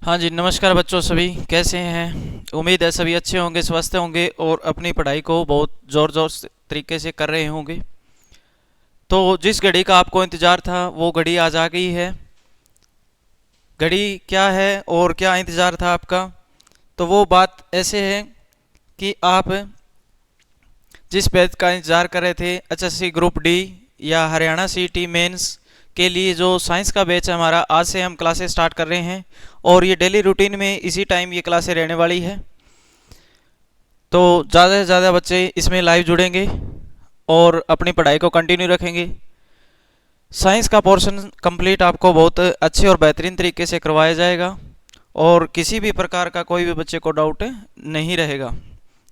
हाँ जी, नमस्कार बच्चों। सभी कैसे हैं? उम्मीद है सभी अच्छे होंगे, स्वस्थ होंगे और अपनी पढ़ाई को बहुत ज़ोर ज़ोर से तरीके से कर रहे होंगे। तो जिस घड़ी का आपको इंतज़ार था वो घड़ी आज आ गई है। घड़ी क्या है और क्या इंतज़ार था आपका? तो वो बात ऐसे है कि आप जिस बैच का इंतज़ार कर रहे थे, एचएससी ग्रुप डी या हरियाणा सीटी मेंस के लिए, जो साइंस का बैच है हमारा, आज से हम क्लासेस स्टार्ट कर रहे हैं और ये डेली रूटीन में इसी टाइम ये क्लासें रहने वाली है। तो ज़्यादा से ज़्यादा बच्चे इसमें लाइव जुड़ेंगे और अपनी पढ़ाई को कंटिन्यू रखेंगे। साइंस का पोर्शन कंप्लीट आपको बहुत अच्छे और बेहतरीन तरीके से करवाया जाएगा और किसी भी प्रकार का कोई भी बच्चे को डाउट नहीं रहेगा।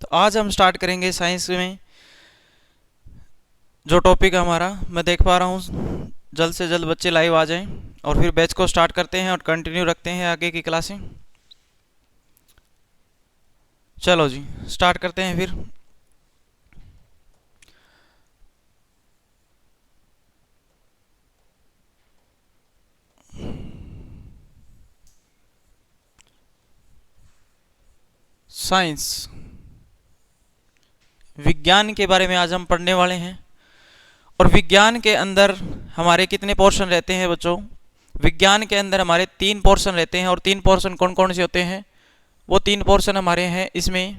तो आज हम स्टार्ट करेंगे साइंस में जो टॉपिक हमारा, मैं देख पा रहा हूँ जल्द से जल्द बच्चे लाइव आ जाएं और फिर बैच को स्टार्ट करते हैं और कंटिन्यू रखते हैं आगे की क्लासें। चलो जी, स्टार्ट करते हैं फिर। साइंस विज्ञान के बारे में आज हम पढ़ने वाले हैं। और विज्ञान के अंदर हमारे कितने पोर्शन रहते हैं बच्चों? विज्ञान के अंदर हमारे 3 पोर्शन रहते हैं। और 3 पोर्शन कौन कौन से होते हैं? वो 3 पोर्शन हमारे हैं इसमें।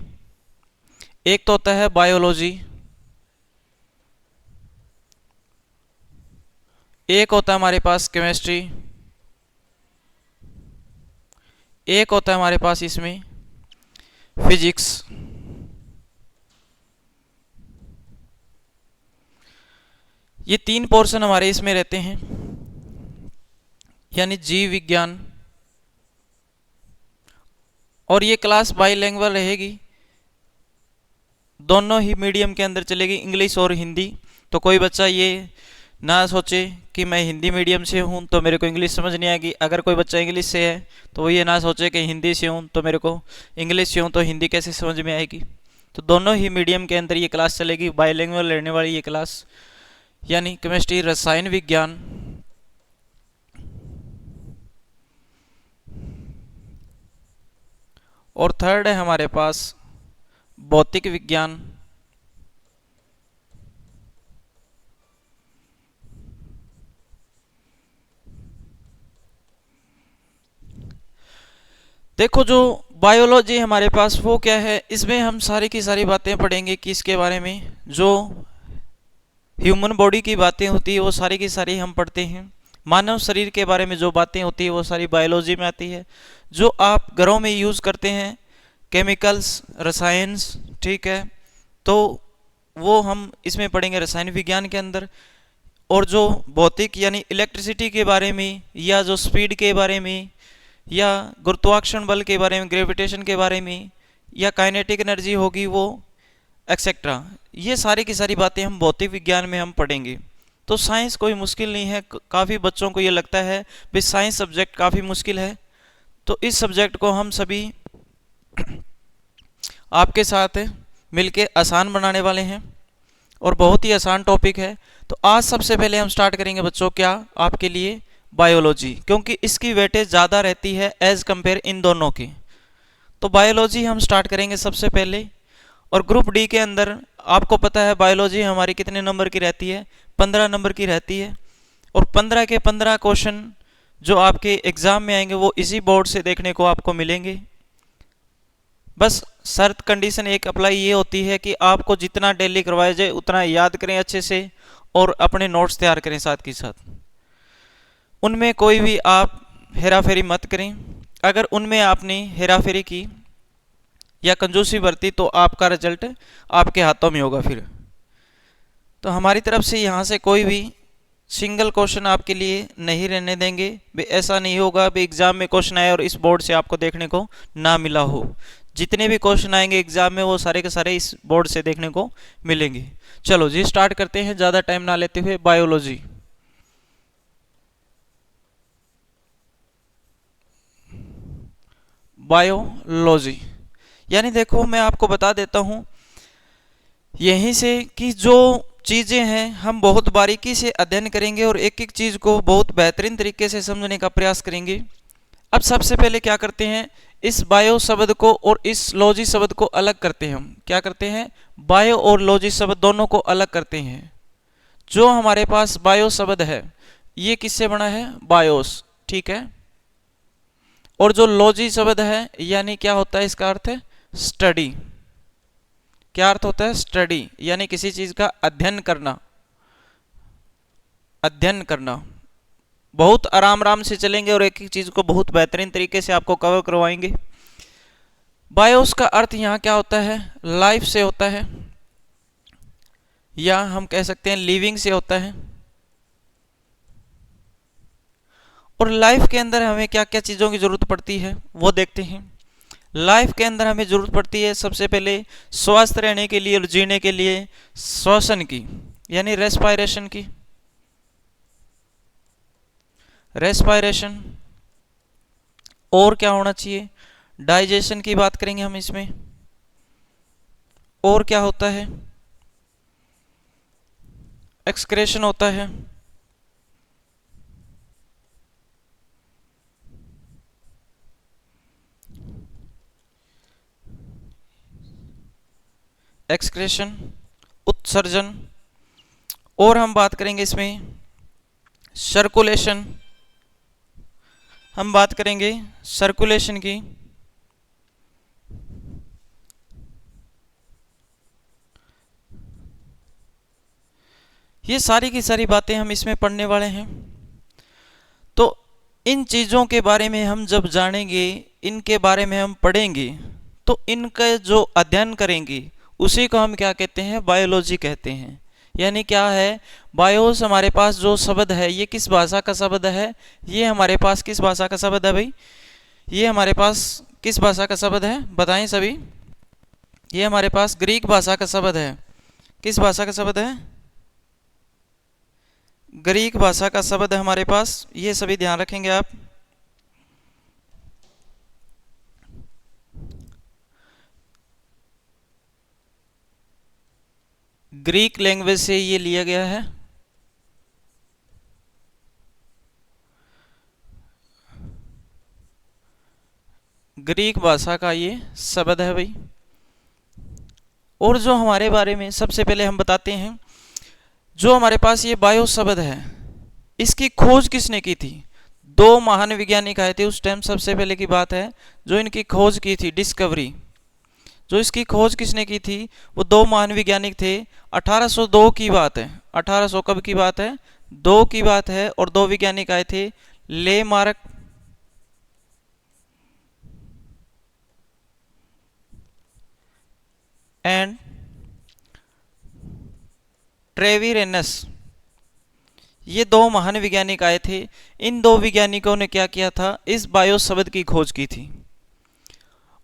एक तो होता है बायोलॉजी, एक होता है हमारे पास केमिस्ट्री, एक होता है हमारे पास इसमें फिजिक्स। ये 3 पोर्शन हमारे इसमें रहते हैं, यानी जीव विज्ञान। और ये क्लास बाईलैंग्वेज रहेगी, दोनों ही मीडियम के अंदर चलेगी, इंग्लिश और हिंदी। तो कोई बच्चा ये ना सोचे कि मैं हिंदी मीडियम से हूँ तो मेरे को इंग्लिश समझ नहीं आएगी। अगर कोई बच्चा इंग्लिश से है तो वो ये ना सोचे कि हिंदी से हूँ तो मेरे को इंग्लिश से हूँ तो हिंदी कैसे समझ में आएगी। तो दोनों ही मीडियम के अंदर ये क्लास चलेगी, बाईलैंग्वेज रहने वाली ये क्लास, यानी केमिस्ट्री, रसायन विज्ञान। और थर्ड है हमारे पास भौतिक विज्ञान। देखो, जो बायोलॉजी हमारे पास वो क्या है, इसमें हम सारी की सारी बातें पढ़ेंगे किसके बारे में? जो ह्यूमन बॉडी की बातें होती है वो सारी की सारी हम पढ़ते हैं। मानव शरीर के बारे में जो बातें होती है वो सारी बायोलॉजी में आती है। जो आप घरों में यूज़ करते हैं, केमिकल्स, रसायन्स, ठीक है, तो वो हम इसमें पढ़ेंगे रसायन विज्ञान के अंदर। और जो भौतिक यानी इलेक्ट्रिसिटी के बारे में, या जो स्पीड के बारे में, या गुरुत्वाकर्षण बल के बारे में, ग्रेविटेशन के बारे में, या काइनेटिक एनर्जी होगी वो, एक्सेट्रा, ये सारी की सारी बातें हम भौतिक विज्ञान में हम पढ़ेंगे। तो साइंस कोई मुश्किल नहीं है। काफ़ी बच्चों को ये लगता है भी साइंस सब्जेक्ट काफ़ी मुश्किल है, तो इस सब्जेक्ट को हम सभी आपके साथ मिलके आसान बनाने वाले हैं और बहुत ही आसान टॉपिक है। तो आज सबसे पहले हम स्टार्ट करेंगे बच्चों, क्या आपके लिए, बायोलॉजी, क्योंकि इसकी वेटेज ज़्यादा रहती है एज कंपेयर इन दोनों की। तो बायोलॉजी हम स्टार्ट करेंगे सबसे पहले। और ग्रुप डी के अंदर आपको पता है बायोलॉजी हमारी कितने नंबर की रहती है? 15 नंबर की रहती है। और 15 के 15 क्वेश्चन जो आपके एग्ज़ाम में आएंगे वो इसी बोर्ड से देखने को आपको मिलेंगे। बस शर्त कंडीशन एक अप्लाई ये होती है कि आपको जितना डेली करवाया जाए उतना याद करें अच्छे से और अपने नोट्स तैयार करें साथ के साथ। उनमें कोई भी आप हेरा फेरी मत करें। अगर उनमें आपने हेरा फेरी की या कंजूसी बरती तो आपका रिजल्ट आपके हाथों में होगा फिर। तो हमारी तरफ से यहाँ से कोई भी सिंगल क्वेश्चन आपके लिए नहीं रहने देंगे। भी ऐसा नहीं होगा भी एग्ज़ाम में क्वेश्चन आए और इस बोर्ड से आपको देखने को ना मिला हो। जितने भी क्वेश्चन आएंगे एग्जाम में वो सारे के सारे इस बोर्ड से देखने को मिलेंगे। चलो जी, स्टार्ट करते हैं ज़्यादा टाइम ना लेते हुए। बायोलॉजी, बायोलॉजी यानी देखो, मैं आपको बता देता हूँ यहीं से कि जो चीज़ें हैं हम बहुत बारीकी से अध्ययन करेंगे और एक एक चीज़ को बहुत बेहतरीन तरीके से समझने का प्रयास करेंगे। अब सबसे पहले क्या करते हैं, इस बायो शब्द को और इस लॉजी शब्द को अलग करते हैं। हम क्या करते हैं, बायो और लॉजी शब्द दोनों को अलग करते हैं। जो हमारे पास बायो शब्द है ये किससे बना है, बायोस, ठीक है। और जो लॉजी शब्द है यानी क्या होता है, इसका अर्थ है स्टडी। क्या अर्थ होता है, स्टडी, यानी किसी चीज का अध्ययन करना। अध्ययन करना। बहुत आराम से चलेंगे और एक एक चीज को बहुत बेहतरीन तरीके से आपको कवर करवाएंगे। बायोस का अर्थ यहाँ क्या होता है, लाइफ से होता है, या हम कह सकते हैं लिविंग से होता है। और लाइफ के अंदर हमें क्या क्या चीज़ों की ज़रूरत पड़ती है वो देखते हैं। लाइफ के अंदर हमें ज़रूरत पड़ती है सबसे पहले स्वस्थ रहने के लिए और जीने के लिए श्वसन की, यानी रेस्पायरेशन की। रेस्पायरेशन। और क्या होना चाहिए, डाइजेशन की बात करेंगे हम इसमें। और क्या होता है, एक्सक्रेशन होता है। एक्सक्रेशन, उत्सर्जन। और हम बात करेंगे इसमें सर्कुलेशन। हम बात करेंगे सर्कुलेशन की। ये सारी की सारी बातें हम इसमें पढ़ने वाले हैं। तो इन चीज़ों के बारे में हम जब जानेंगे, इनके बारे में हम पढ़ेंगे, तो इनका जो अध्ययन करेंगे उसी को हम क्या कहते हैं, बायोलॉजी कहते हैं। यानी क्या है, बायोस हमारे पास जो शब्द है ये किस भाषा का शब्द है, ये हमारे पास किस भाषा का शब्द है भाई, ये हमारे पास किस भाषा का शब्द है, बताएं सभी। ये हमारे पास ग्रीक भाषा का शब्द है। किस भाषा का शब्द है, ग्रीक भाषा का शब्द है हमारे पास, ये सभी ध्यान रखेंगे आप। ग्रीक लैंग्वेज से ये लिया गया है। ग्रीक भाषा का ये शब्द है भाई। और जो हमारे बारे में सबसे पहले हम बताते हैं, जो हमारे पास ये बायो शब्द है इसकी खोज किसने की थी, दो महान वैज्ञानिक आए थे उस टाइम। सबसे पहले की बात है जो इनकी खोज की थी, डिस्कवरी, जो इसकी खोज किसने की थी, वो दो महान वैज्ञानिक थे। 1802 की बात है। 1800 कब की बात है, 2 की बात है। और दो वैज्ञानिक आए थे, ले मार्क एंड ट्रेविरेनस। ये दो महान वैज्ञानिक आए थे। इन दो वैज्ञानिकों ने क्या किया था, इस बायो शब्द की खोज की थी।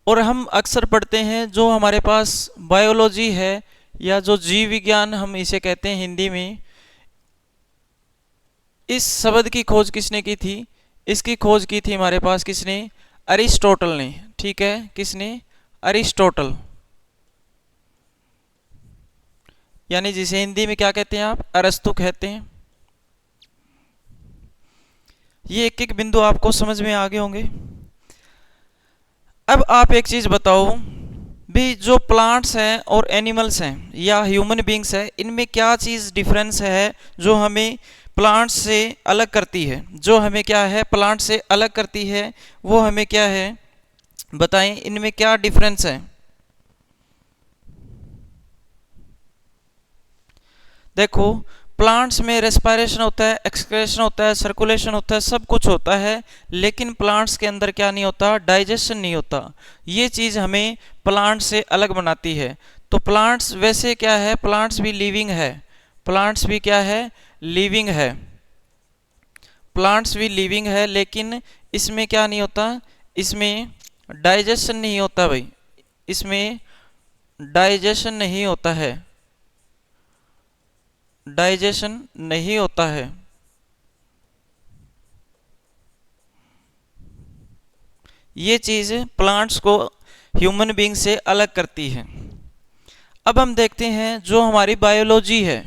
और हम अक्सर पढ़ते हैं जो हमारे पास बायोलॉजी है या जो जीव विज्ञान हम इसे कहते हैं हिंदी में, इस शब्द की खोज किसने की थी, इसकी खोज की थी हमारे पास किसने, अरिस्टोटल ने। ठीक है, किसने, अरिस्टोटल, यानी जिसे हिंदी में क्या कहते हैं आप, अरस्तु कहते हैं। ये एक एक बिंदु आपको समझ में आ गए होंगे। अब आप एक चीज बताओ भी, जो प्लांट्स हैं और एनिमल्स हैं या ह्यूमन बींग्स है, इनमें क्या चीज डिफरेंस है जो हमें प्लांट से अलग करती है, जो हमें क्या है प्लांट से अलग करती है, वो हमें क्या है बताएं, इनमें क्या डिफरेंस है। देखो, प्लांट्स में रेस्पायरेशन होता है, एक्सक्रेशन होता है, सर्कुलेशन होता है, सब कुछ होता है, लेकिन प्लांट्स के अंदर क्या नहीं होता, डाइजेशन नहीं होता। ये चीज़ हमें प्लांट से अलग बनाती है। तो प्लांट्स वैसे क्या है, प्लांट्स भी लिविंग है, प्लांट्स भी क्या है, लिविंग है, प्लांट्स भी लिविंग है, लेकिन इसमें क्या नहीं होता, इसमें डाइजेशन नहीं होता भाई, इसमें डाइजेशन नहीं होता है, डाइजेशन नहीं होता है। ये चीज़ प्लांट्स को ह्यूमन बीइंग से अलग करती है। अब हम देखते हैं जो हमारी बायोलॉजी है,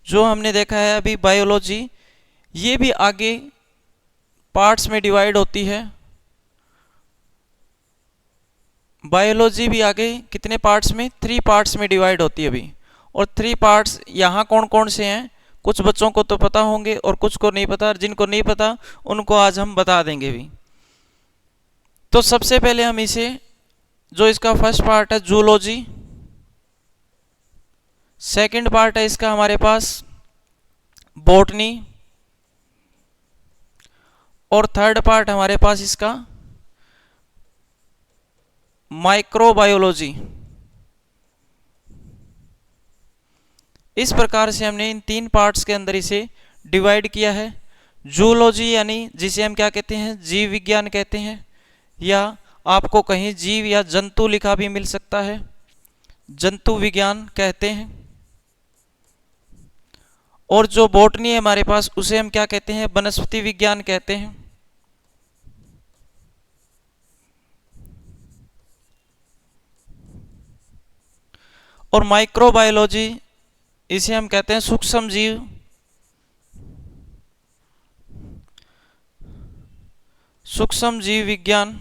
जो हमने देखा है अभी बायोलॉजी, ये भी आगे पार्ट्स में डिवाइड होती है। बायोलॉजी भी आगे कितने पार्ट्स में, 3 पार्ट्स में डिवाइड होती है अभी। और 3 पार्ट्स यहाँ कौन कौन से हैं, कुछ बच्चों को तो पता होंगे और कुछ को नहीं पता, और जिनको नहीं पता उनको आज हम बता देंगे भी। तो सबसे पहले हम इसे, जो इसका फर्स्ट पार्ट है जूलॉजी, सेकंड पार्ट है इसका हमारे पास बॉटनी, और थर्ड पार्ट हमारे पास इसका माइक्रोबायोलॉजी। इस प्रकार से हमने इन 3 पार्ट्स के अंदर इसे डिवाइड किया है। जूलॉजी यानी जिसे हम क्या कहते हैं, जीव विज्ञान कहते हैं, या आपको कहीं जीव या जंतु लिखा भी मिल सकता है, जंतु विज्ञान कहते हैं। और जो बॉटनी है हमारे पास, उसे हम क्या कहते हैं, वनस्पति विज्ञान कहते हैं। और माइक्रोबायोलॉजी, इसे हम कहते हैं सूक्ष्म जीव, सूक्ष्म जीव विज्ञान।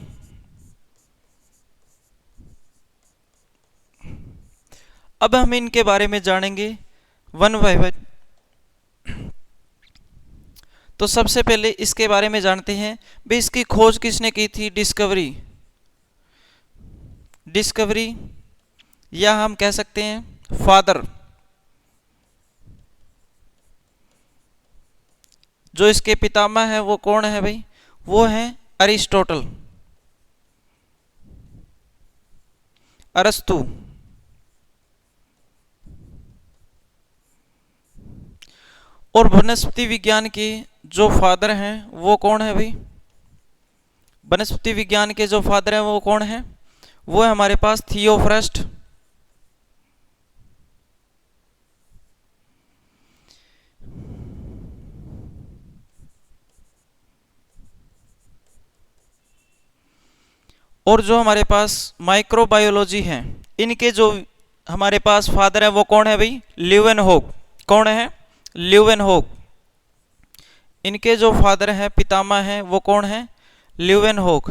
अब हम इनके बारे में जानेंगे वन बाय वन। तो सबसे पहले इसके बारे में जानते हैं भाई, इसकी खोज किसने की थी, डिस्कवरी, डिस्कवरी, या हम कह सकते हैं फादर। जो इसके पितामह है वो कौन है भाई, वो है अरिस्टोटल, अरस्तु। और वनस्पति विज्ञान के जो फादर हैं वो कौन है भाई, वनस्पति विज्ञान के जो फादर हैं वो कौन है, वो है हमारे पास थियोफ्रस्ट। और जो हमारे पास माइक्रोबायोलॉजी है, इनके जो हमारे पास फादर है वो कौन है भाई, ल्यूवेनहोक। कौन है, ल्यूवेनहोक। इनके जो फादर हैं, पितामह हैं, वो कौन है, ल्यूवेनहोक।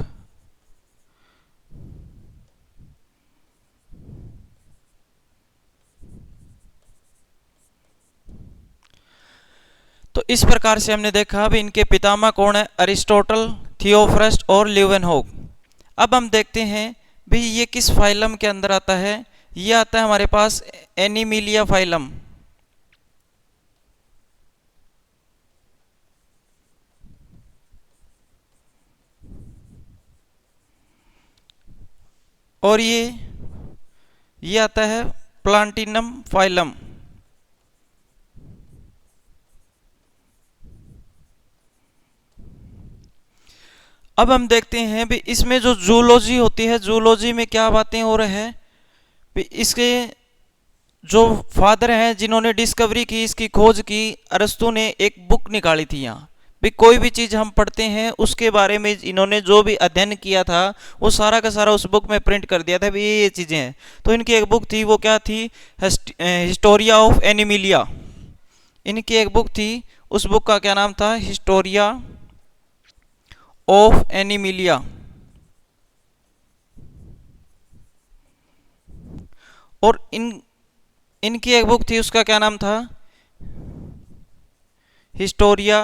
तो इस प्रकार से हमने देखा अब इनके पितामह कौन है, अरिस्टोटल, थियोफ्रस्ट और ल्यूवेनहोक। अब हम देखते हैं भाई ये किस फाइलम के अंदर आता है। ये आता है हमारे पास एनिमिलिया फाइलम। और ये आता है प्लांटिनम फाइलम। अब हम देखते हैं भी इसमें जो जूलॉजी होती है, जूलॉजी में क्या बातें हो रही है। इसके जो फादर हैं जिन्होंने डिस्कवरी की, इसकी खोज की, अरस्तु ने एक बुक निकाली थी यहाँ भी। कोई भी चीज़ हम पढ़ते हैं उसके बारे में इन्होंने जो भी अध्ययन किया था वो सारा का सारा उस बुक में प्रिंट कर दिया था भी ये चीज़ें हैं। तो इनकी एक बुक थी, वो क्या थी, हिस्टोरिया ऑफ एनिमिलिया। इनकी एक बुक थी, उस बुक का क्या नाम था, हिस्टोरिया ऑफ एनिमिलिया। और इनकी एक बुक थी, उसका क्या नाम था, हिस्टोरिया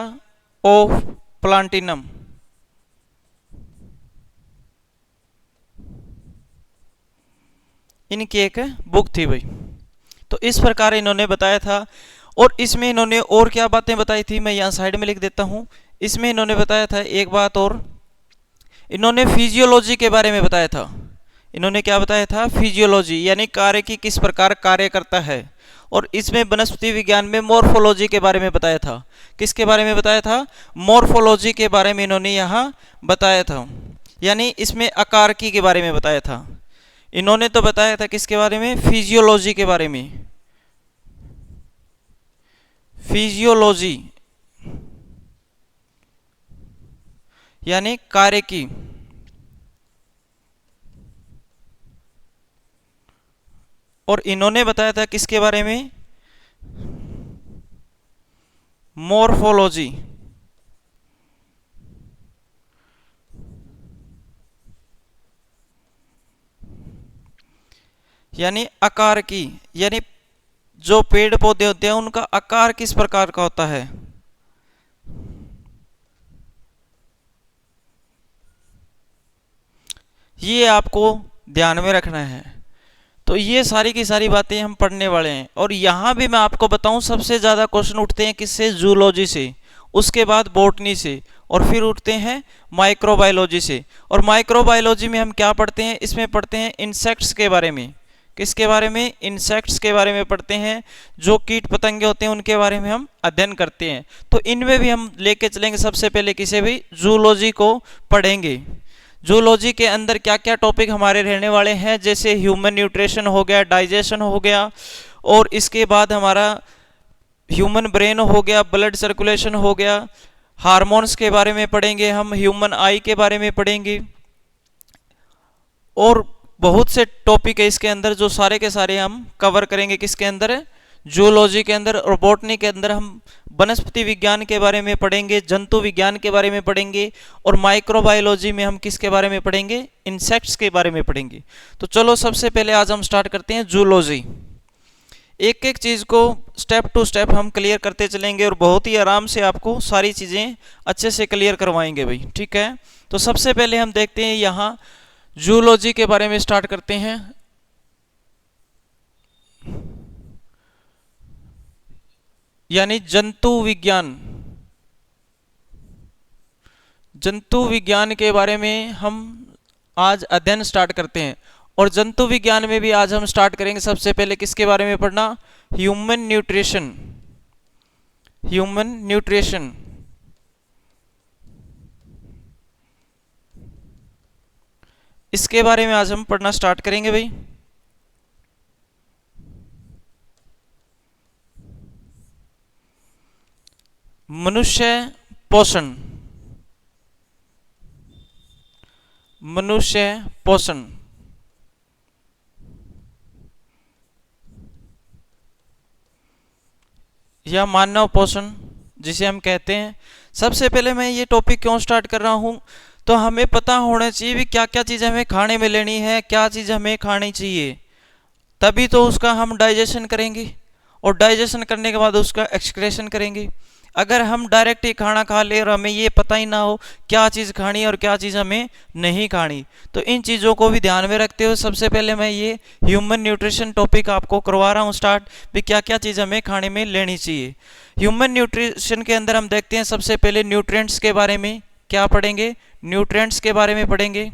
ऑफ प्लांटिनम। इनकी एक बुक थी भाई। तो इस प्रकार इन्होंने बताया था। और इसमें इन्होंने और क्या बातें बताई थी, मैं यहाँ साइड में लिख देता हूँ। इसमें इन्होंने बताया था एक बात और, इन्होंने फिजियोलॉजी के बारे में बताया था। इन्होंने क्या बताया था, फिजियोलॉजी यानी कार्य की किस प्रकार कार्य करता है। और इसमें वनस्पति विज्ञान में मॉर्फोलॉजी के बारे में बताया था। किसके बारे में बताया था, मॉर्फोलॉजी के बारे में इन्होंने यहाँ बताया था, यानी इसमें आकारकी के बारे में बताया था। इन्होंने तो बताया था किसके बारे में, फिजियोलॉजी के बारे में, फिजियोलॉजी यानी कार्य की। और इन्होंने बताया था किसके बारे में, मॉर्फोलॉजी। यानी आकार की, यानी जो पेड़ पौधे होते हैं उनका आकार किस प्रकार का होता है। ये आपको ध्यान में रखना है। तो ये सारी की सारी बातें हम पढ़ने वाले हैं। और यहाँ भी मैं आपको बताऊं, सबसे ज़्यादा क्वेश्चन उठते हैं किससे, जूलॉजी से, उसके बाद बॉटनी से, और फिर उठते हैं माइक्रोबायोलॉजी से। और माइक्रोबायोलॉजी में हम क्या पढ़ते हैं, इसमें पढ़ते हैं इंसेक्ट्स के बारे में। किसके बारे में, इंसेक्ट्स के बारे में पढ़ते हैं। जो कीट पतंगे होते हैं उनके बारे में हम अध्ययन करते हैं। तो इनमें भी हम लेके चलेंगे, सबसे पहले किसे भी, जूलॉजी को पढ़ेंगे। जूलॉजी के अंदर क्या क्या टॉपिक हमारे रहने वाले हैं, जैसे ह्यूमन न्यूट्रिशन हो गया, डाइजेशन हो गया, और इसके बाद हमारा ह्यूमन ब्रेन हो गया, ब्लड सर्कुलेशन हो गया, हार्मोन्स के बारे में पढ़ेंगे हम, ह्यूमन आई के बारे में पढ़ेंगे, और बहुत से टॉपिक है इसके अंदर जो सारे के सारे हम कवर करेंगे। किसके अंदर, जूलॉजी के अंदर। और बॉटनी के अंदर हम वनस्पति विज्ञान के बारे में पढ़ेंगे, जंतु विज्ञान के बारे में पढ़ेंगे, और माइक्रोबायोलॉजी में हम किसके बारे में पढ़ेंगे, इंसेक्ट्स के बारे में पढ़ेंगे। तो चलो सबसे पहले आज हम स्टार्ट करते हैं जूलॉजी। एक एक चीज़ को स्टेप टू स्टेप हम क्लियर करते चलेंगे और बहुत ही आराम से आपको सारी चीज़ें अच्छे से क्लियर करवाएंगे भाई, ठीक है। तो सबसे पहले हम देखते हैं यहाँ जूलॉजी के बारे में स्टार्ट करते हैं। यानी जंतु विज्ञान, जंतु विज्ञान के बारे में हम आज अध्ययन स्टार्ट करते हैं। और जंतु विज्ञान में भी आज हम स्टार्ट करेंगे सबसे पहले किसके बारे में पढ़ना, ह्यूमन न्यूट्रिशन। ह्यूमन न्यूट्रिशन, इसके बारे में आज हम पढ़ना स्टार्ट करेंगे भाई। मनुष्य पोषण, मनुष्य पोषण, या मानव पोषण जिसे हम कहते हैं। सबसे पहले मैं ये टॉपिक क्यों स्टार्ट कर रहा हूँ, तो हमें पता होना चाहिए भी क्या क्या चीज़ हमें खाने में लेनी है, क्या चीज़ हमें खानी चाहिए, तभी तो उसका हम डाइजेशन करेंगे, और डाइजेशन करने के बाद उसका एक्सक्रेशन करेंगे। अगर हम डायरेक्ट ही खाना खा ले और हमें ये पता ही ना हो क्या चीज़ खानी और क्या चीज़ हमें नहीं खानी, तो इन चीज़ों को भी ध्यान में रखते हुए सबसे पहले मैं ये ह्यूमन न्यूट्रिशन टॉपिक आपको करवा रहा हूँ स्टार्ट, भी क्या क्या चीज़ हमें खाने में लेनी चाहिए। ह्यूमन न्यूट्रिशन के अंदर हम देखते हैं सबसे पहले न्यूट्रिएंट्स के बारे में क्या पढ़ेंगे, न्यूट्रिएंट्स के बारे में पढ़ेंगे।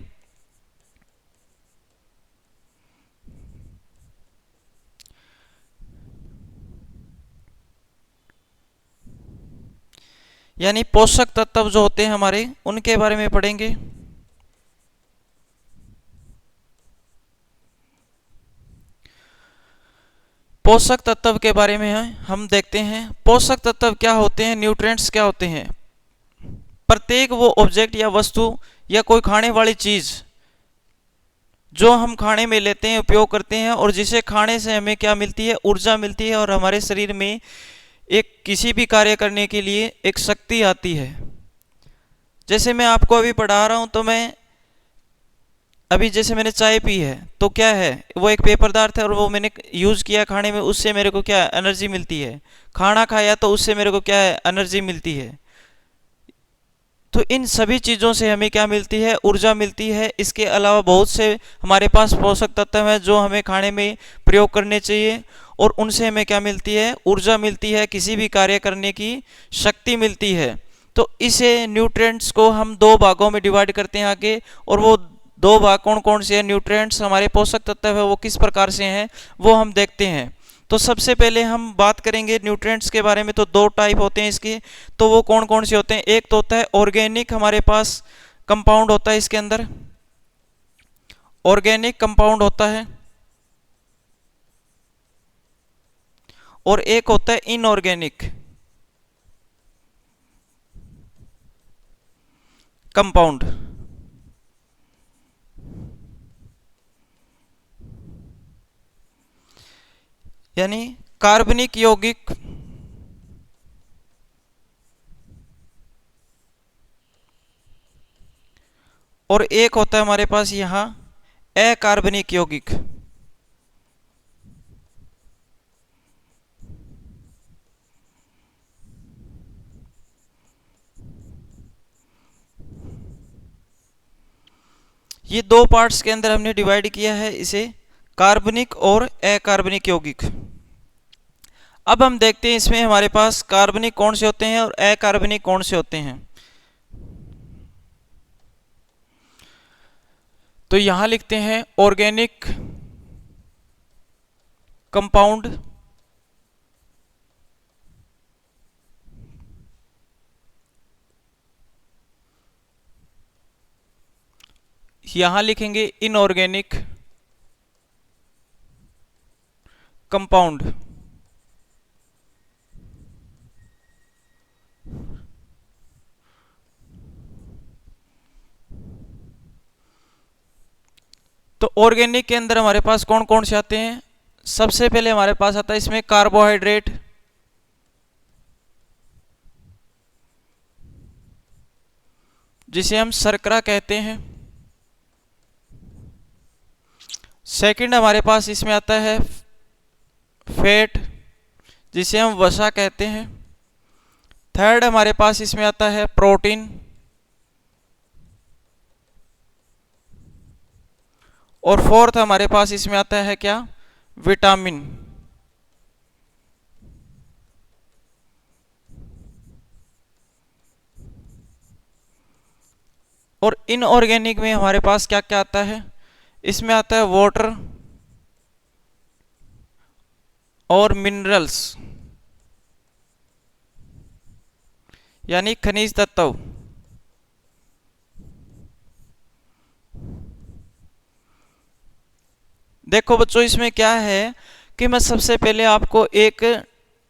यानी पोषक तत्व जो होते हैं हमारे, उनके बारे में पढ़ेंगे। पोषक तत्व के बारे में हम देखते हैं पोषक तत्व क्या होते हैं, न्यूट्रिएंट्स क्या होते हैं। प्रत्येक वो ऑब्जेक्ट या वस्तु या कोई खाने वाली चीज जो हम खाने में लेते हैं, उपयोग करते हैं, और जिसे खाने से हमें क्या मिलती है, ऊर्जा मिलती है, और हमारे शरीर में एक किसी भी कार्य करने के लिए एक शक्ति आती है। जैसे मैं आपको अभी पढ़ा रहा हूं, तो मैं अभी जैसे मैंने चाय पी है तो क्या है, वो एक पेय पदार्थ है, और वो मैंने यूज़ किया खाने में, उससे मेरे को क्या एनर्जी मिलती है। खाना खाया तो उससे मेरे को क्या है, एनर्जी मिलती है। तो इन सभी चीज़ों से हमें क्या मिलती है, ऊर्जा मिलती है। इसके अलावा बहुत से हमारे पास पोषक तत्व हैं जो हमें खाने में प्रयोग करने चाहिए, और उनसे हमें क्या मिलती है, ऊर्जा मिलती है, किसी भी कार्य करने की शक्ति मिलती है। तो इसे न्यूट्रिएंट्स को हम दो भागों में डिवाइड करते हैं आगे, और वो दो भाग कौन कौन से हैं, न्यूट्रिएंट्स हमारे पोषक तत्व है वो किस प्रकार से हैं वो हम देखते हैं। तो सबसे पहले हम बात करेंगे न्यूट्रिएंट्स के बारे में। तो दो टाइप होते हैं इसके, तो वो कौन कौन से होते हैं। एक तो होता है ऑर्गेनिक, हमारे पास कंपाउंड होता है इसके अंदर, ऑर्गेनिक कंपाउंड होता है, और एक होता है इनऑर्गेनिक कंपाउंड। यानी कार्बनिक यौगिक और एक होता है हमारे पास यहाँ अकार्बनिक यौगिक। ये दो पार्ट्स के अंदर हमने डिवाइड किया है इसे, कार्बनिक और अकार्बनिक यौगिक। अब हम देखते हैं इसमें हमारे पास कार्बनिक कौन से होते हैं और अकार्बनिक कौन से होते हैं। तो यहां लिखते हैं ऑर्गेनिक कंपाउंड, यहां लिखेंगे इनऑर्गेनिक कंपाउंड। तो ऑर्गेनिक के अंदर हमारे पास कौन कौन से आते हैं? सबसे पहले हमारे पास आता है इसमें कार्बोहाइड्रेट, जिसे हम शर्करा कहते हैं। सेकंड हमारे पास इसमें आता है फैट, जिसे हम वसा कहते हैं। थर्ड हमारे पास इसमें आता है प्रोटीन, और फोर्थ हमारे पास इसमें आता है क्या? विटामिन। और इनऑर्गेनिक में हमारे पास क्या क्या आता है? इसमें आता है वाटर और मिनरल्स, यानी खनिज तत्व। देखो बच्चों, इसमें क्या है कि मैं सबसे पहले आपको एक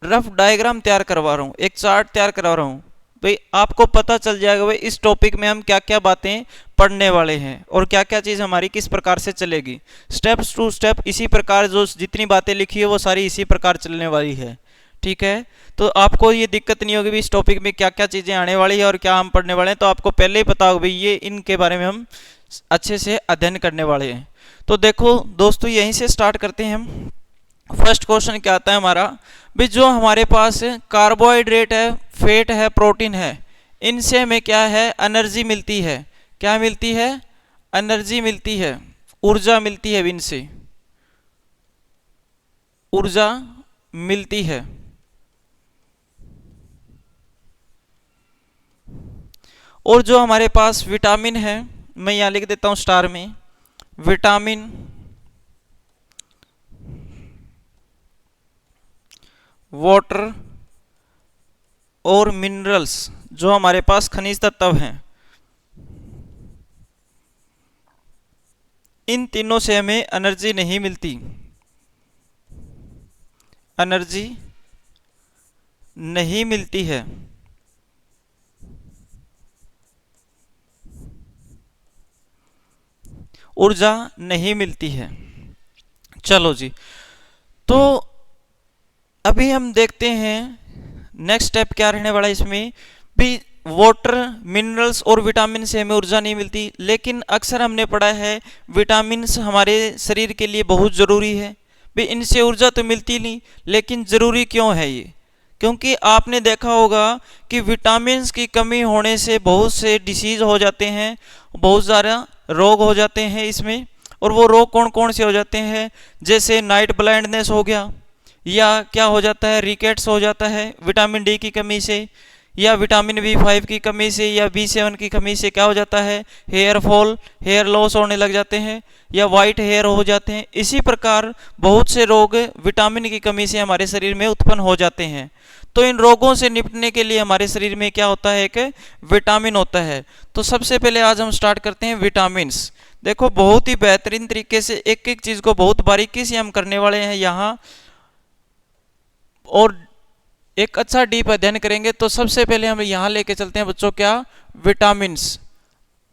रफ डायग्राम तैयार करवा रहा हूँ, एक चार्ट तैयार करवा रहा हूँ। भाई आपको पता चल जाएगा भाई इस टॉपिक में हम क्या क्या बातें पढ़ने वाले हैं और क्या क्या चीज़ हमारी किस प्रकार से चलेगी। स्टेप्स टू स्टेप इसी प्रकार जो जितनी बातें लिखी है वो सारी इसी प्रकार चलने वाली है। ठीक है, तो आपको ये दिक्कत नहीं होगी भी इस टॉपिक में क्या क्या चीज़ें आने वाली है और क्या हम पढ़ने वाले हैं। तो आपको पहले ही पता होगा भाई ये इनके बारे में हम अच्छे से अध्ययन करने वाले हैं। तो देखो दोस्तों, यहीं से स्टार्ट करते हैं हम। फर्स्ट क्वेश्चन क्या आता है हमारा, भी जो हमारे पास कार्बोहाइड्रेट है, फैट है, प्रोटीन है, इनसे हमें क्या है? एनर्जी मिलती है। क्या मिलती है? एनर्जी मिलती है, ऊर्जा मिलती है, इनसे ऊर्जा मिलती है। और जो हमारे पास विटामिन है, मैं यहां लिख देता हूं स्टार में, विटामिन, वाटर और मिनरल्स, जो हमारे पास खनिज तत्व हैं, इन तीनों से हमें एनर्जी नहीं मिलती, एनर्जी नहीं मिलती है। ऊर्जा नहीं मिलती है। चलो जी, तो अभी हम देखते हैं नेक्स्ट स्टेप क्या रहने वाला है इसमें भी। वाटर, मिनरल्स और विटामिन से हमें ऊर्जा नहीं मिलती, लेकिन अक्सर हमने पढ़ा है विटामिन्स हमारे शरीर के लिए बहुत ज़रूरी है। भी इनसे ऊर्जा तो मिलती नहीं, लेकिन ज़रूरी क्यों है ये? क्योंकि आपने देखा होगा कि विटामिन्स की कमी होने से बहुत से डिसीज़ हो जाते हैं, बहुत ज़्यादा रोग हो जाते हैं इसमें। और वो रोग कौन कौन से हो जाते हैं? जैसे नाइट ब्लाइंडनेस हो गया, या क्या हो जाता है? रिकेट्स हो जाता है विटामिन डी की कमी से, या विटामिन B5 की कमी से, या B7 की कमी से क्या हो जाता है? हेयर फॉल, हेयर लॉस होने लग जाते हैं, या वाइट हेयर हो जाते हैं। इसी प्रकार बहुत से रोग विटामिन की कमी से हमारे शरीर में उत्पन्न हो जाते हैं। तो इन रोगों से निपटने के लिए हमारे शरीर में क्या होता है? एक विटामिन होता है। तो सबसे पहले आज हम स्टार्ट करते हैं विटामिन्स। देखो, बहुत ही बेहतरीन तरीके से एक एक चीज़ को बहुत बारीकी से हम करने वाले हैं यहाँ, और एक अच्छा डीप अध्ययन करेंगे। तो सबसे पहले हम यहाँ लेके चलते हैं बच्चों क्या? विटामिन्स।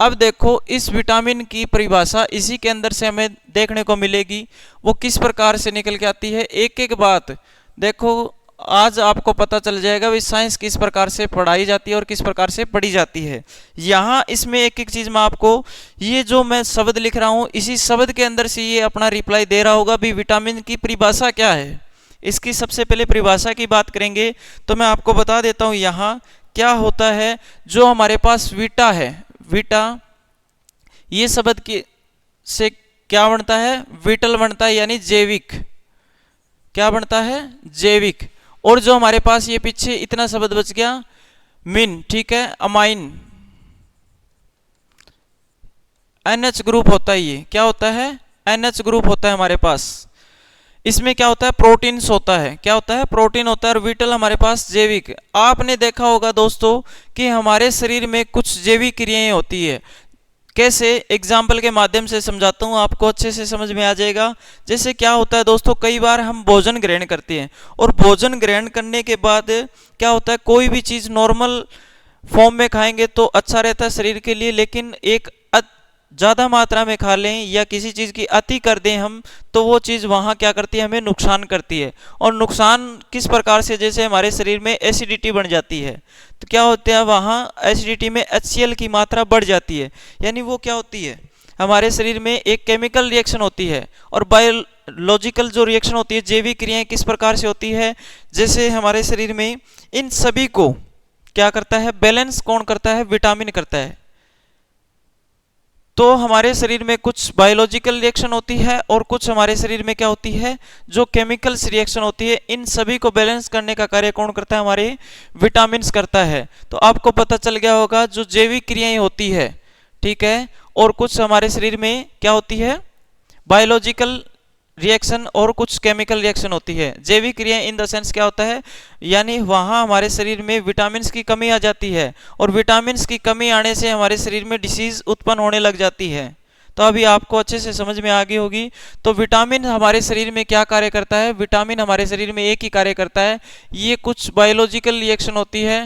अब देखो, इस विटामिन की परिभाषा इसी के अंदर से हमें देखने को मिलेगी, वो किस प्रकार से निकल के आती है। एक एक बात देखो, आज आपको पता चल जाएगा भी साइंस किस प्रकार से पढ़ाई जाती है और किस प्रकार से पढ़ी जाती है। यहाँ इसमें एक एक चीज़ मैं आपको, ये जो मैं शब्द लिख रहा हूँ, इसी शब्द के अंदर से ये अपना रिप्लाई दे रहा होगा भी विटामिन की परिभाषा क्या है। इसकी सबसे पहले परिभाषा की बात करेंगे तो मैं आपको बता देता हूँ यहाँ क्या होता है। जो हमारे पास वीटा है, वीटा, ये शब्द की से क्या बनता है, विटल बनता है, यानी जैविक। क्या बनता है, जैविक। और जो हमारे पास ये पीछे इतना शब्द बच गया, मिन, ठीक है, अमाइन, NH ग्रुप होता है। ये क्या होता है, NH ग्रुप होता है हमारे पास। इसमें क्या होता है, प्रोटीन्स होता है। क्या होता है, प्रोटीन होता है। और विटल हमारे पास जैविक। आपने देखा होगा दोस्तों कि हमारे शरीर में कुछ जैविक क्रियाएं होती है। कैसे, एग्जाम्पल के माध्यम से समझाता हूँ, आपको अच्छे से समझ में आ जाएगा। जैसे क्या होता है दोस्तों, कई बार हम भोजन ग्रहण करते हैं और भोजन ग्रहण करने के बाद क्या होता है, कोई भी चीज़ नॉर्मल फॉर्म में खाएंगे तो अच्छा रहता है शरीर के लिए, लेकिन एक ज़्यादा मात्रा में खा लें या किसी चीज़ की अति कर दें हम, तो वो चीज़ वहाँ क्या करती है, हमें नुकसान करती है। और नुकसान किस प्रकार से, जैसे हमारे शरीर में एसिडिटी बढ़ जाती है, तो क्या होता है, वहाँ एसिडिटी में HCl की मात्रा बढ़ जाती है। यानी वो क्या होती है, हमारे शरीर में एक केमिकल रिएक्शन होती है। और बायोलॉजिकल जो रिएक्शन होती है, जैविक क्रियाएं किस प्रकार से होती है, जैसे हमारे शरीर में इन सभी को क्या करता है, बैलेंस कौन करता है, विटामिन करता है। तो हमारे शरीर में कुछ बायोलॉजिकल रिएक्शन होती है और कुछ हमारे शरीर में क्या होती है, जो केमिकल्स रिएक्शन होती है। इन सभी को बैलेंस करने का कार्य कौन करता है, हमारे विटामिन्स करता है। तो आपको पता चल गया होगा, जो जैविक क्रियाएं होती है, ठीक है, और कुछ हमारे शरीर में क्या होती है, बायोलॉजिकल रिएक्शन और कुछ केमिकल रिएक्शन होती है। जैविक क्रिया इन द सेंस क्या होता है, यानी वहाँ हमारे शरीर में विटामिन्स की कमी आ जाती है और विटामिन्स की कमी आने से हमारे शरीर में डिसीज उत्पन्न होने लग जाती है। तो अभी आपको अच्छे से समझ में आ गई होगी। तो विटामिन हमारे शरीर में क्या कार्य करता है, विटामिन हमारे शरीर में एक ही कार्य करता है, ये कुछ बायोलॉजिकल रिएक्शन होती है,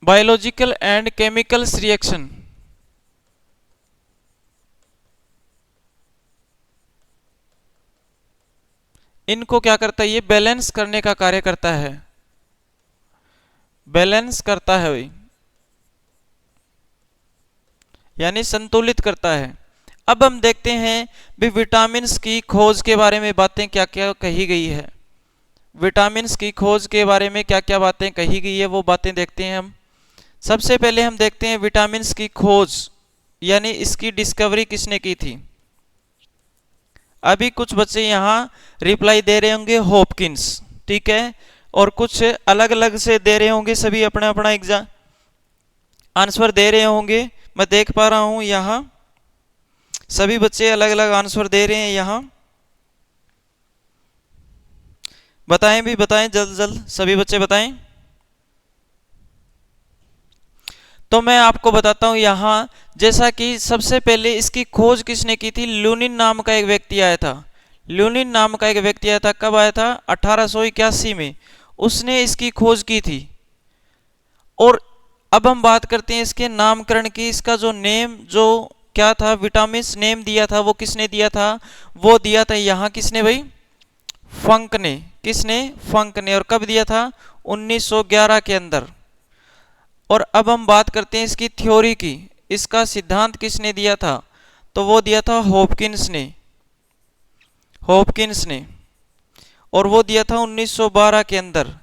बायोलॉजिकल एंड केमिकल्स रिएक्शन, इनको क्या करता है, ये बैलेंस करने का कार्य करता है, बैलेंस करता है भाई, यानी संतुलित करता है। अब हम देखते हैं भी विटामिन्स की खोज के बारे में बातें क्या क्या कही गई है। विटामिन्स की खोज के बारे में क्या क्या बातें कही गई है, वो बातें देखते हैं हम। सबसे पहले हम देखते हैं विटामिन्स की खोज, यानी इसकी डिस्कवरी किसने की थी। अभी कुछ बच्चे यहाँ रिप्लाई दे रहे होंगे हॉपकिंस, ठीक है, और कुछ अलग अलग से दे रहे होंगे, सभी अपना अपना एग्जाम आंसर दे रहे होंगे। मैं देख पा रहा हूं यहाँ सभी बच्चे अलग अलग आंसर दे रहे हैं। यहाँ बताएं भी, बताएं जल्द जल्द सभी बच्चे बताएं। तो मैं आपको बताता हूं यहाँ, जैसा कि सबसे पहले इसकी खोज किसने की थी, ल्यूनिन नाम का एक व्यक्ति आया था। ल्यूनिन नाम का एक व्यक्ति आया था, कब आया था, 1881 में उसने इसकी खोज की थी। और अब हम बात करते हैं इसके नामकरण की। इसका जो नेम, जो क्या था, विटामिन नेम दिया था, वो किसने दिया था, वो दिया था यहाँ किसने भाई, फंक ने। किसने, फंक ने। और कब दिया था, 1911 के अंदर। और अब हम बात करते हैं इसकी थ्योरी की, इसका सिद्धांत किसने दिया था, तो वो दिया था हॉपकिंस ने, हॉपकिंस ने। और वो दिया था 1912 के अंदर।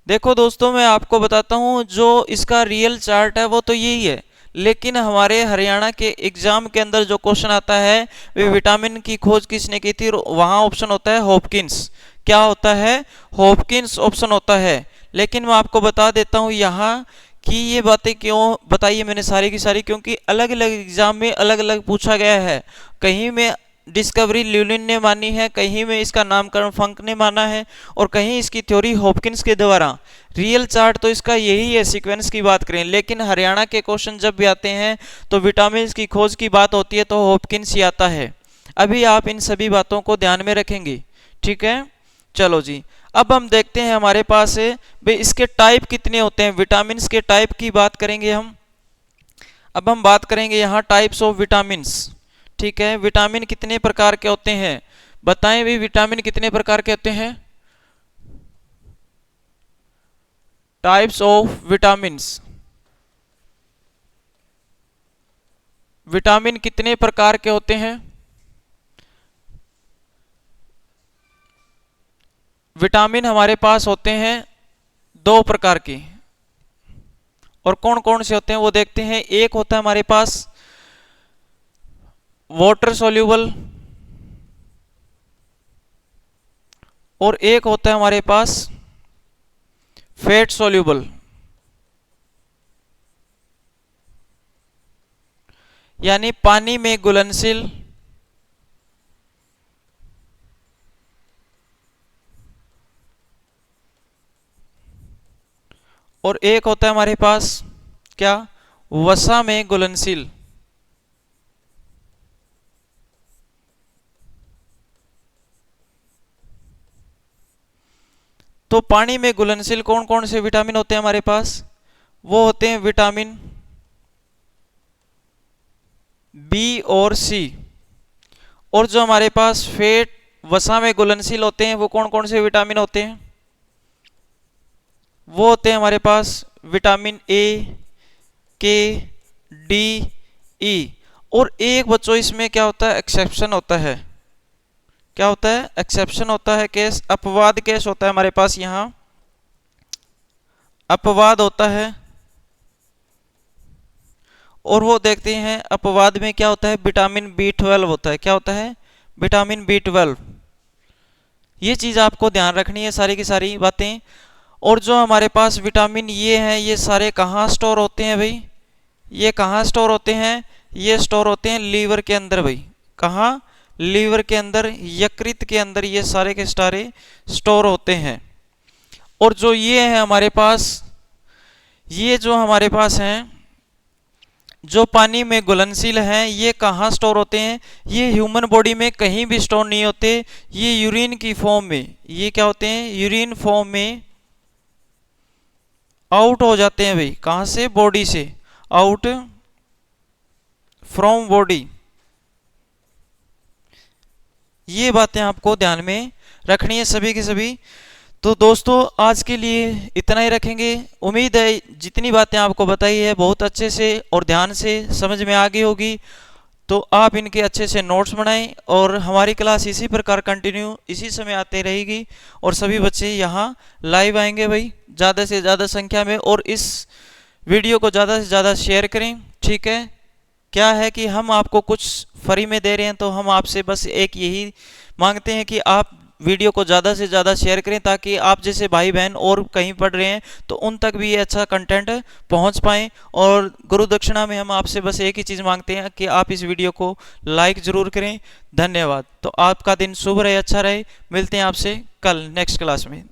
देखो दोस्तों, मैं आपको बताता हूँ, जो इसका रियल चार्ट है वो तो यही है, लेकिन हमारे हरियाणा के एग्जाम के अंदर जो क्वेश्चन आता है, वे विटामिन की खोज किसने की थी, वहाँ ऑप्शन होता है हॉपकिंस। क्या होता है, हॉपकिंस ऑप्शन होता है। लेकिन मैं आपको बता देता हूँ यहाँ कि ये बातें क्यों बताई है मैंने सारी की सारी, क्योंकि अलग अलग एग्जाम में अलग अलग पूछा गया है। कहीं में डिस्कवरी ल्यूलिन ने मानी है, कहीं में इसका नामकरण फंक ने माना है, और कहीं इसकी थ्योरी हॉपकिंस के द्वारा। रियल चार्ट तो इसका यही है, सीक्वेंस की बात करें। लेकिन हरियाणा के क्वेश्चन जब भी आते हैं तो विटामिन की खोज की बात होती है तो हॉपकिंस ही आता है। अभी आप इन सभी बातों को ध्यान में रखेंगे, ठीक है। चलो जी, अब हम देखते हैं हमारे पास भाई इसके टाइप कितने होते हैं। विटामिन के टाइप की बात करेंगे हम। अब हम बात करेंगे यहाँ टाइप्स ऑफ विटामिन्स, ठीक है। विटामिन कितने प्रकार के होते हैं, बताएं भी, विटामिन कितने प्रकार के होते हैं। टाइप्स ऑफ विटामिन्स, विटामिन कितने प्रकार के होते हैं। विटामिन हमारे पास होते हैं दो प्रकार के, और कौन कौन से होते हैं वो देखते हैं। एक होता है हमारे पास वाटर सोल्यूबल और एक होता है हमारे पास फैट सोल्यूबल। यानी पानी में घुलनशील और एक होता है हमारे पास क्या, वसा में घुलनशील। तो पानी में घुलनशील कौन कौन से विटामिन होते हैं हमारे पास, वो होते हैं विटामिन बी और सी। और जो हमारे पास फैट वसा में घुलनशील होते हैं वो कौन कौन से विटामिन होते हैं, वो होते हैं हमारे पास विटामिन ए, के, डी, ई। और एक बच्चों इसमें क्या होता है, एक्सेप्शन होता है। क्या होता है, एक्सेप्शन होता है, केस अपवाद केस होता है हमारे पास, यहां अपवाद होता है। और वो देखते हैं अपवाद में क्या होता है, विटामिन B12 होता है। क्या होता है, विटामिन B12। ये चीज आपको ध्यान रखनी है, सारी की सारी बातें। और जो हमारे पास विटामिन ये हैं, ये सारे कहाँ स्टोर होते हैं भाई, ये कहाँ स्टोर होते हैं, ये स्टोर होते हैं लीवर के अंदर भाई। कहाँ, लीवर के अंदर, यकृत के अंदर ये सारे के सारे स्टोर होते हैं। और जो ये है हमारे पास, ये जो हमारे पास हैं जो पानी में घुलनशील हैं, ये कहाँ स्टोर होते हैं, ये ह्यूमन बॉडी में कहीं भी स्टोर नहीं होते, ये यूरिन की फॉर्म में, ये क्या होते हैं, यूरिन फॉर्म में आउट हो जाते हैं भाई। कहाँ से, बॉडी से, आउट फ्रॉम बॉडी। ये बातें आपको ध्यान में रखनी है सभी की सभी। तो दोस्तों आज के लिए इतना ही रखेंगे। उम्मीद है जितनी बातें आपको बताई है बहुत अच्छे से और ध्यान से समझ में आ गई होगी। तो आप इनके अच्छे से नोट्स बनाएं और हमारी क्लास इसी प्रकार कंटिन्यू इसी समय आते रहेगी। और सभी बच्चे यहाँ लाइव आएंगे भाई ज़्यादा से ज़्यादा संख्या में। और इस वीडियो को ज़्यादा से ज़्यादा शेयर करें, ठीक है। क्या है कि हम आपको कुछ फ्री में दे रहे हैं, तो हम आपसे बस एक यही मांगते हैं कि आप वीडियो को ज़्यादा से ज़्यादा शेयर करें, ताकि आप जैसे भाई बहन और कहीं पढ़ रहे हैं तो उन तक भी ये अच्छा कंटेंट पहुंच पाएँ। और गुरु दक्षिणा में हम आपसे बस एक ही चीज़ मांगते हैं कि आप इस वीडियो को लाइक ज़रूर करें। धन्यवाद। तो आपका दिन शुभ रहे, अच्छा रहे। मिलते हैं आपसे कल नेक्स्ट क्लास में।